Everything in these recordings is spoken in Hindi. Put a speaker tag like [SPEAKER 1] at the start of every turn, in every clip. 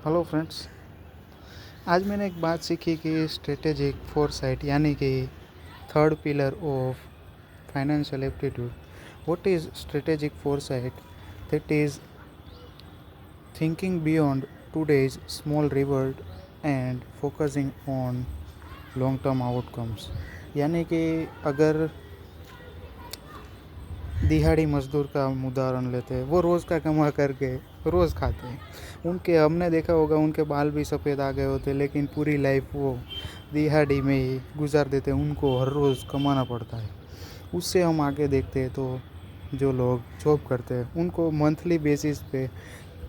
[SPEAKER 1] Hello friends. आज मैंने एक बात सीखी कि स्ट्रेटेजिक फोरसाइट यानी कि third pillar of financial aptitude. What is strategic foresight? That is thinking beyond today's small reward and focusing on long term outcomes. यानी कि अगर दिहाड़ी मजदूर का हम उदाहरण लेते हैं, वो रोज़ का कमा करके रोज़ खाते हैं। उनके हमने देखा होगा उनके बाल भी सफ़ेद आ गए होते, लेकिन पूरी लाइफ वो दिहाड़ी में ही गुजार देते हैं। उनको हर रोज़ कमाना पड़ता है। उससे हम आगे देखते हैं तो जो लोग जॉब करते हैं उनको मंथली बेसिस पे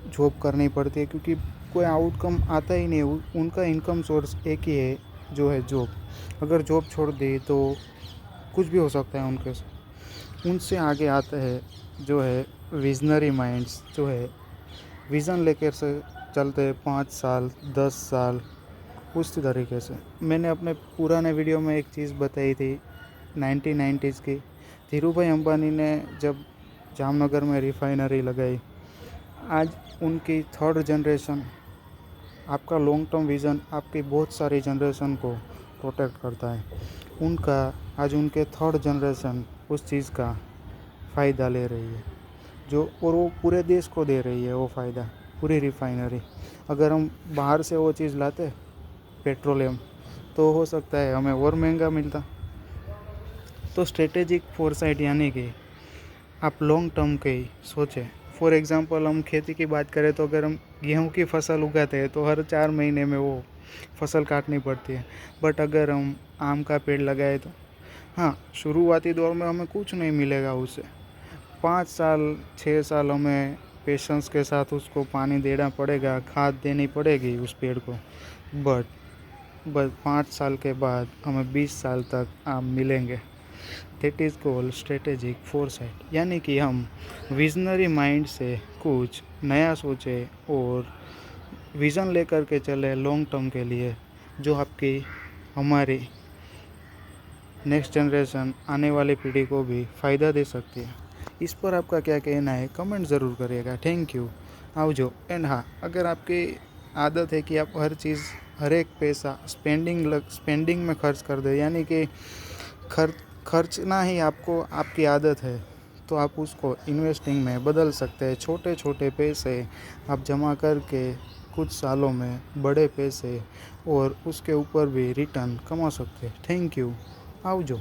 [SPEAKER 1] जॉब करनी पड़ती है, क्योंकि कोई आउटकम आता ही नहीं। उनका इनकम सोर्स एक ही है, जो है जॉब। अगर जॉब छोड़ दी तो कुछ भी हो सकता है उनके साथ। उनसे आगे आता है जो है विजनरी माइंड्स, जो है विज़न लेकर से चलते हैं 5 साल 10 साल उस तरीके से। मैंने अपने पुराने वीडियो में एक चीज़ बताई थी 1990s की। धीरू भाई अंबानी ने जब जामनगर में रिफाइनरी लगाई, आज उनकी थर्ड जनरेशन, आपका लॉन्ग टर्म विज़न आपकी बहुत सारी जनरेशन को प्रोटेक्ट करता है। उनका आज उनके थर्ड जनरेशन उस चीज़ का फ़ायदा ले रही है, जो और वो पूरे देश को दे रही है वो फ़ायदा, पूरी रिफाइनरी। अगर हम बाहर से वो चीज़ लाते पेट्रोलियम, तो हो सकता है हमें और महंगा मिलता। तो स्ट्रेटेजिक फोरसाइट यानी कि आप लॉन्ग टर्म के ही सोचें। फॉर एग्ज़ाम्पल हम खेती की बात करें तो अगर हम गेहूं की फसल उगाते हैं तो हर 4 महीने में वो फसल काटनी पड़ती है। बट अगर हम आम का पेड़ लगाए तो हाँ, शुरुआती दौर में हमें कुछ नहीं मिलेगा उससे। 5 साल 6 साल हमें पेशेंस के साथ उसको पानी देना पड़ेगा, खाद देनी पड़ेगी उस पेड़ को। बट बस 5 साल के बाद हमें 20 साल तक आम मिलेंगे। That is called strategic foresight. यानी कि हम विजनरी माइंड से कुछ नया सोचें और विज़न लेकर के चले लॉन्ग टर्म के लिए, जो आपकी हमारी नेक्स्ट जनरेशन आने वाली पीढ़ी को भी फ़ायदा दे सकती है। इस पर आपका क्या कहना है, कमेंट ज़रूर करिएगा। Thank you, आवजो। एंड हाँ, अगर आपकी आदत है कि आप हर चीज़, हर एक पैसा स्पेंडिंग में खर्च कर दे, यानी कि खर्चना ही आपको आपकी आदत है, तो आप उसको इन्वेस्टिंग में बदल सकते हैं। छोटे छोटे पैसे आप जमा करके कुछ सालों में बड़े पैसे और उसके ऊपर भी रिटर्न कमा सकते हैं। Thank you, आवजो।